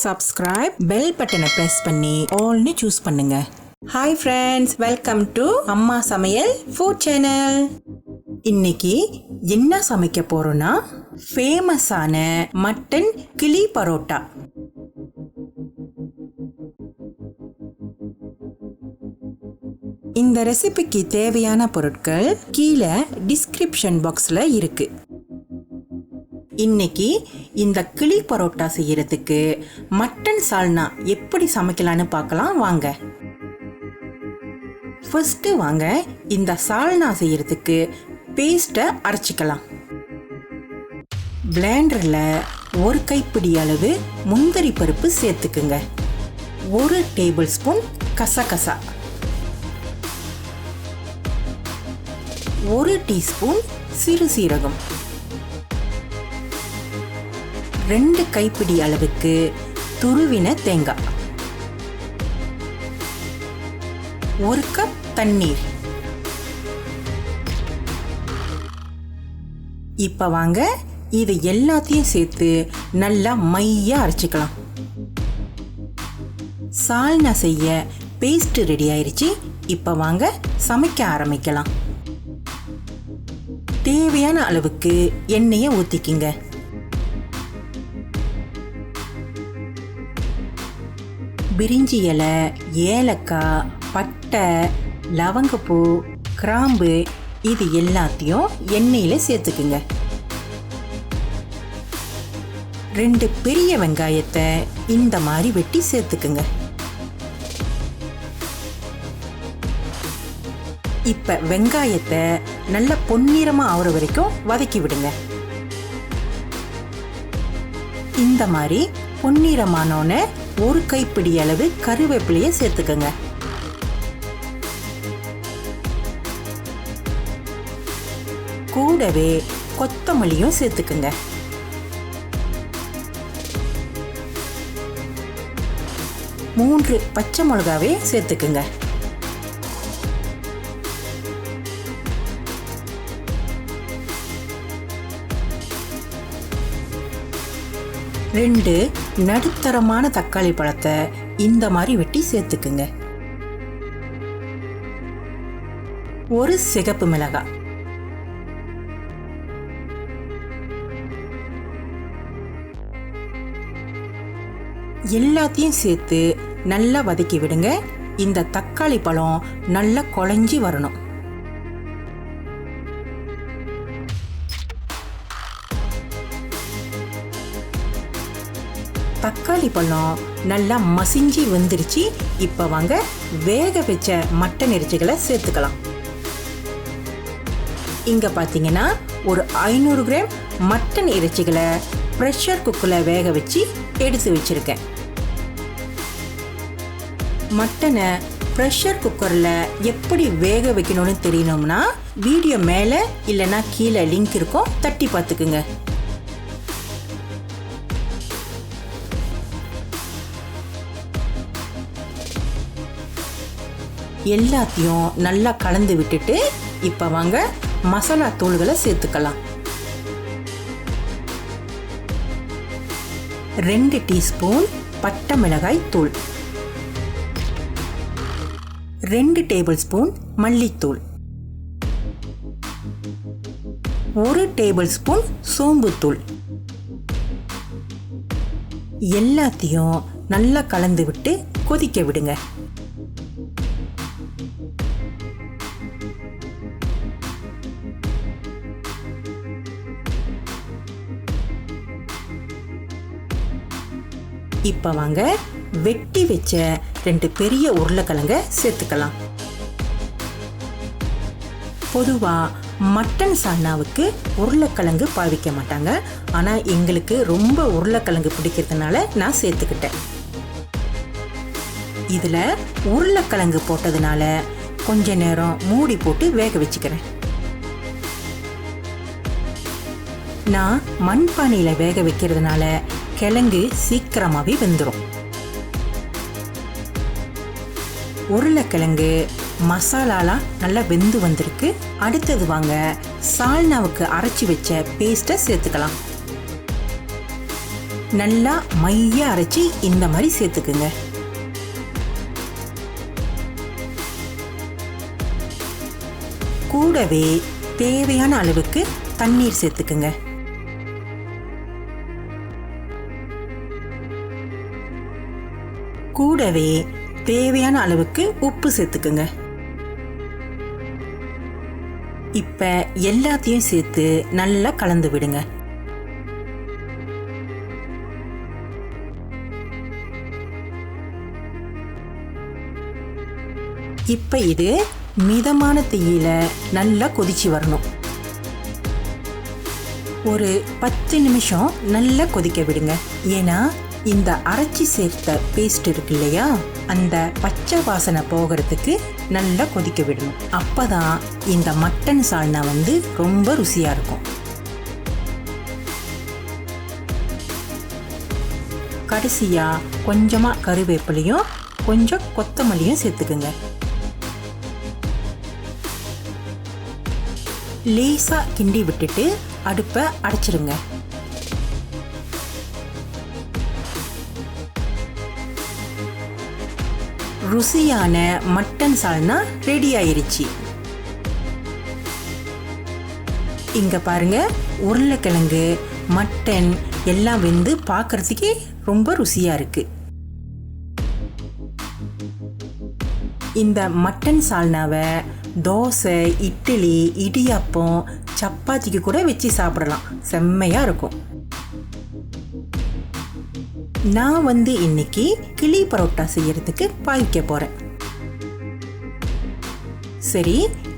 subscribe, bell button press பண்ணி all ni choose பண்ணுங்க. Hi friends, welcome to அம்மா சமையல் food channel. இன்னைக்கு என்ன சமைக்க போறோம்னா ஃபேமஸான மட்டன் கிளி பரோட்டா. இந்த ரெசிபிக்கு தேவையான பொருட்கள் கீழே டிஸ்கிரிப்ஷன் பாக்ஸ்ல இருக்கு. இன்னைக்கு இந்த கிளி பரோட்டா செய்யறதுக்கு மட்டன் சால்னா எப்படி சமைக்கலான்னு பார்க்கலாம் வாங்க. ஃபர்ஸ்ட் வாங்க இந்த சால்னா செய்யறதுக்கு பேஸ்ட்டை அரைச்சிக்கலாம். பிளெண்டர்ல ஒரு கைப்பிடி அளவு முந்திரி பருப்பு சேர்த்துக்குங்க. 1 டேபிள் ஸ்பூன் கசகசா, 1 டீஸ்பூன் சிறு சீரகம், 2 கைப்பிடி அளவுக்கு துருவின தேங்காய், 1 கப் தண்ணீர். இப்ப வாங்க இது எல்லாத்தையும் சேர்த்து நல்லா மையா அரைச்சிக்கலாம். சால்னா செய்ய பேஸ்ட் ரெடி ஆயிருச்சு. இப்ப வாங்க சமைக்க ஆரம்பிக்கலாம். தேவையான அளவுக்கு எண்ணெயை ஊத்திக்கிங்க. பிரிஞ்சி இலை, ஏலக்காய், பட்டை, லவங்கப்பூ, கிராம்பு இது எல்லாத்தையும் எண்ணெயில சேர்த்துக்குங்க. 2 பெரிய வெங்காயத்தை இந்த மாதிரி வெட்டி சேர்த்துக்குங்க. இப்ப வெங்காயத்தை நல்ல பொன்னிறமா ஆகுற வரைக்கும் வதக்கி விடுங்க. இந்த மாதிரி பொன்னிறமானோன்னு 1 கைப்பிடி அளவு கருவேப்பிலையை சேர்த்துக்கங்க. கூடவே கொத்தமல்லியும் சேர்த்துக்குங்க. மூன்று பச்சை மிளகாவே சேர்த்துக்குங்க. ரெண்டு நடுத்தரமான தக்காளி பழத்தை இந்த மாதிரி வெட்டி சேர்த்துக்குங்க. 1 சிகப்பு மிளகாய், எல்லாத்தையும் சேர்த்து நல்லா வதக்கி விடுங்க. இந்த தக்காளி பழம் நல்லா குழஞ்சி வரணும். தக்காளி பழம் நல்லா மசிஞ்சி வந்துருச்சு. இப்ப வாங்க வேக வச்ச மட்டன் இறைச்சிகளை சேர்த்துக்கலாம். இங்க பாத்தீங்கன்னா ஒரு 500 கிராம் மட்டன் இறைச்சிகளை பிரஷர் குக்கர்ல வேக வச்சு எடுத்து வச்சிருக்கேன். மட்டனை பிரஷர் குக்கர்ல எப்படி வேக வைக்கணும்னு தெரியணும்னா வீடியோ மேல இல்லைன்னா கீழே லிங்க் இருக்கும், தட்டி பார்த்துக்குங்க. எல்லாத்தையும் நல்லா கலந்து விட்டுட்டு இப்ப வாங்க மசாலா தூள்களை சேர்த்துக்கலாம். 2 டீஸ்பூன் பட்டை மிளகாய் தூள், 2 டேபிள் ஸ்பூன் மல்லித்தூள், 1 டேபிள் ஸ்பூன் சோம்புத்தூள். எல்லாத்தையும் நல்லா கலந்து விட்டு கொதிக்க விடுங்க. இப்ப வாங்க வெட்டி வச்ச 2 பெரிய உருளைக்கிழங்க சேர்த்துக்கலாம். பொதுவா மட்டன் சால்னாவுக்கு உருளைக்கிழங்கு பாவிக்க மாட்டாங்க. ஆனா எங்களுக்கு ரொம்ப உருளைக்கிழங்கு பிடிக்கிறதுனால நான் சேர்த்துக்கிட்டேன். இதுல உருளைக்கிழங்கு போட்டதுனால கொஞ்ச நேரம் மூடி போட்டு வேக வச்சுக்கிறேன். நான் மண்பானையில வேக வைக்கிறதுனால கிழங்கு சீக்கிரமாவே வெந்துடும். உருளைக்கிழங்கு மசாலாலாம் நல்லா வெந்து வந்திருக்கு. அடுத்தது வாங்க சால்னாவுக்கு அரைச்சி வச்ச பேஸ்ட்டை சேர்த்துக்கலாம். நல்லா மைய அரைச்சி இந்த மாதிரி சேர்த்துக்குங்க. கூடவே தேவையான அளவுக்கு தண்ணீர் சேர்த்துக்குங்க. கூடவே தேவையான அளவுக்கு உப்பு சேர்த்துக்குங்க. இப்ப எல்லாத்தையும் சேர்த்து நல்லா கலந்து விடுங்க. இப்ப இது மிதமான தீயில நல்லா கொதிச்சு வரணும். ஒரு 10 நிமிஷம் நல்லா கொதிக்க விடுங்க. ஏன்னா இந்த அரைச்சி சேர்த்த பேஸ்ட் இருக்கு இல்லையா, அந்த பச்சை வாசனை போகிறதுக்கு நல்லா கொதிக்க விடணும். அப்பதான் இந்த மட்டன் சால்னா ரொம்ப ருசியா இருக்கும். கடைசியா கொஞ்சமா கருவேப்பிலையும் கொஞ்சம் கொத்தமல்லியும் சேர்த்துக்குங்க. லேசா கிண்டி விட்டுட்டு அடுப்பை அடைச்சிருங்க. ருசியான மட்டன் சால்னா ரெடி ஆயிருச்சு. இங்க பாருங்க, உருளைக்கிழங்கு மட்டன் எல்லாம் வெந்து பார்க்கறதுக்கே ரொம்ப ருசியா இருக்கு. இந்த மட்டன் சால்னாவை தோசை, இட்லி, இடியாப்பம், சப்பாத்திக்கு கூட வச்சு சாப்பிடலாம். செம்மையா இருக்கும். நான் இன்னைக்கு கிளி பரோட்டா செய்யறதுக்கு பாய்க்க போறேன். சரி,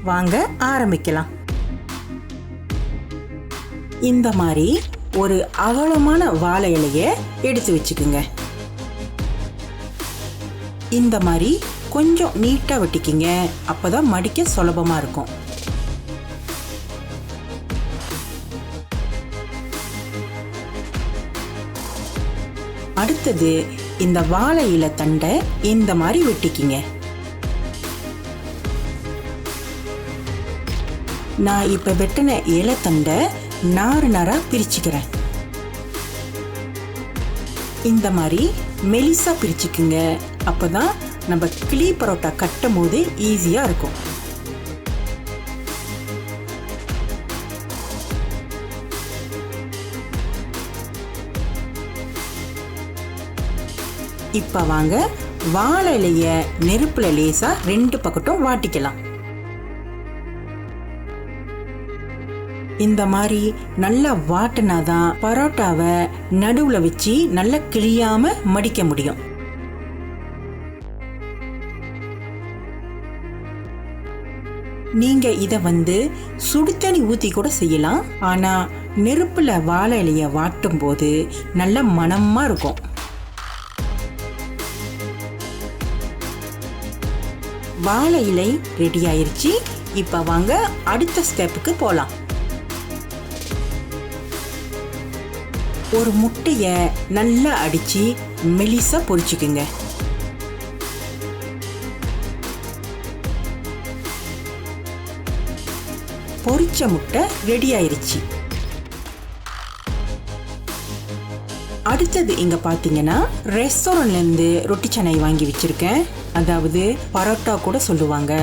வாங்க ஆரம்பிக்கலாம். இந்த மாதிரி ஒரு அகலமான வாழை இலைய எடுத்து வச்சுக்குங்க. இந்த மாதிரி கொஞ்சம் நீட்டா வெட்டிக்கிங்க. அப்பதான் மடிக்க சுலபமா இருக்கும். அடுத்தது இந்த வாழை இலை தண்டை இந்த மாதிரி வெட்டிக்கிங்க. நான் இப்ப வெட்டின இலை தண்டை நாறு நாரா பிரிச்சுக்கிறேன். இந்த மாதிரி மெலிசா பிரிச்சுக்குங்க. அப்பதான் நம்ம கிளி பரோட்டா கட்டும் போது ஈஸியா இருக்கும். இப்ப வாங்க வாழை இலைய நெருப்புல லேசா 2 பக்கட்டும் வாட்டிக்கலாம். இந்த மாதிரி நல்லா வாட்டினாதான் பரோட்டாவை நடுவுல வச்சு நல்லா கிளியாம மடிக்க முடியும். நீங்க இத சுடுதண்ணி ஊத்தி கூட செய்யலாம். ஆனா நெருப்புல வாழை இலைய வாட்டும் போது நல்ல மணமா இருக்கும். வாழை இலை ரெடி ஆயிருச்சு. இப்ப வாங்க அடுத்த ஸ்டெப்புக்கு போலாம். ஒரு முட்டைய நல்லா அடிச்சு மெலிசா பொரிச்சுக்குங்க. பொரிச்ச முட்டை ரெடி ஆயிருச்சு. அடுத்தது இங்க பாத்தீங்கன்னா ரெஸ்டாரண்ட்ல இருந்து ரொட்டி சனை வாங்கி வச்சிருக்கேன். அதாவது பரோட்டா கூட சொல்லுவாங்க.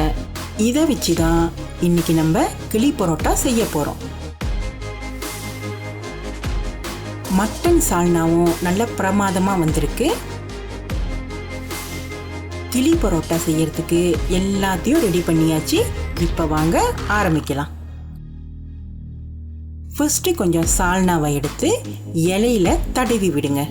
இதை வச்சுதான் இன்னைக்கு நம்ம கிளி பரோட்டா செய்ய போறோம். மட்டன் சால்னாவும் நல்ல பிரமாதமா வந்திருக்கு. கிளி பரோட்டா செய்யறதுக்கு எல்லாத்தையும் ரெடி பண்ணியாச்சு. இப்ப வாங்க ஆரம்பிக்கலாம். ஃபர்ஸ்ட் கொஞ்சம் சால்னாவை எடுத்து இலையில தடவி விடுங்க.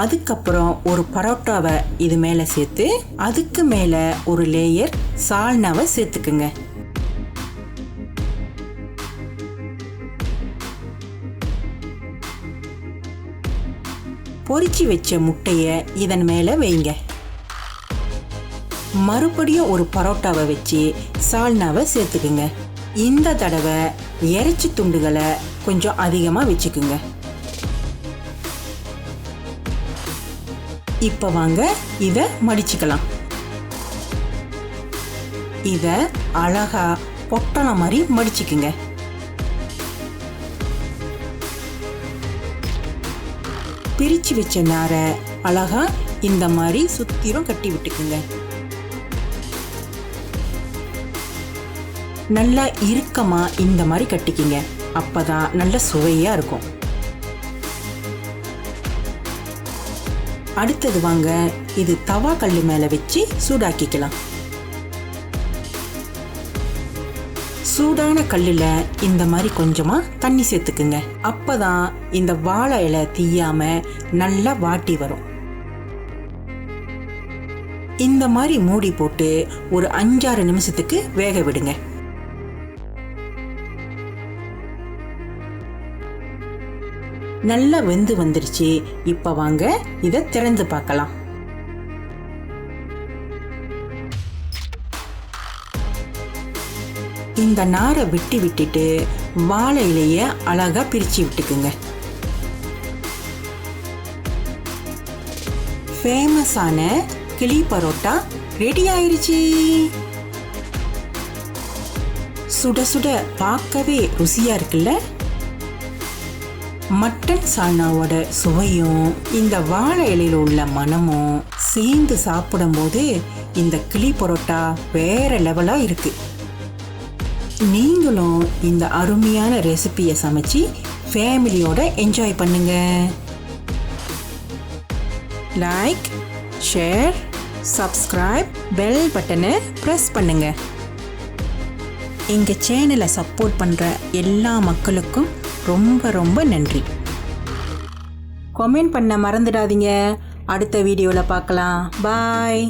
அதுக்கப்புறம் ஒரு பரோட்டாவை இது மேல சேர்த்து அதுக்கு மேல ஒரு லேயர் சால்னாவை சேர்த்துக்குங்க. பொரிச்சு வச்ச முட்டைய இதன் மேல வைங்க. மறுபடியும் ஒரு பரோட்டாவை வச்சு சால்னாவை சேர்த்துக்குங்க. இந்த தடவை இறைச்சி துண்டுகளை கொஞ்சம் அதிகமா வச்சுக்குங்க. இப்ப வாங்க இத மடிச்சுக்கலாம். இத அழகா பொட்டலம் மாதிரி மடிச்சுக்குங்க. பிரித்து வச்ச நாரை அழகா இந்த மாதிரி சுத்திரும் கட்டி விட்டுக்குங்க. நல்லா இறுக்கமா இந்த மாதிரி கட்டிக்கிங்க. அப்பதான் நல்ல சுவையா இருக்கும். அடுத்தது வாங்க இது தவா கல்லு மேல வச்சு சூடாக்கிக்கலாம். சூடான கல்லுல இந்த மாதிரி கொஞ்சமா தண்ணி சேர்த்துக்குங்க. அப்பதான் இந்த வாழை இலை தீயாம நல்லா வாட்டி வரும். இந்த மாதிரி மூடி போட்டு ஒரு 5-6 நிமிஷத்துக்கு வேக விடுங்க. நல்லா வெந்து வந்துருச்சு. இப்ப வாங்க இதை திறந்து பார்க்கலாம். இந்த நாரை விட்டுட்டு வாழை இலைய அழகா பிரிச்சு விட்டுக்குங்க. ஃபேமஸான கிளி பரோட்டா ரெடி ஆயிருச்சு. சுட சுட பார்க்கவே ருசியா இருக்குல்ல. மட்டன் சால்னாவோட சுவையும் இந்த வாழை இலையில உள்ள மனமும் சேர்ந்து சாப்பிடும் போது இந்த கிளி பரோட்டா வேற லெவலா இருக்கு. நீங்களும் இந்த அருமையான ரெசிபியை சமைச்சு ஃபேமிலியோட என்ஜாய் பண்ணுங்க. லைக், ஷேர், சப்ஸ்கிரைப், பெல் பட்டனை ப்ரெஸ் பண்ணுங்க. எங்கள் சேனலை சப்போர்ட் பண்ணுற எல்லா மக்களுக்கும் ரொம்ப ரொம்ப நன்றி. கமெண்ட் பண்ண மறந்துடாதீங்க. அடுத்த வீடியோவில் பார்க்கலாம். பாய்.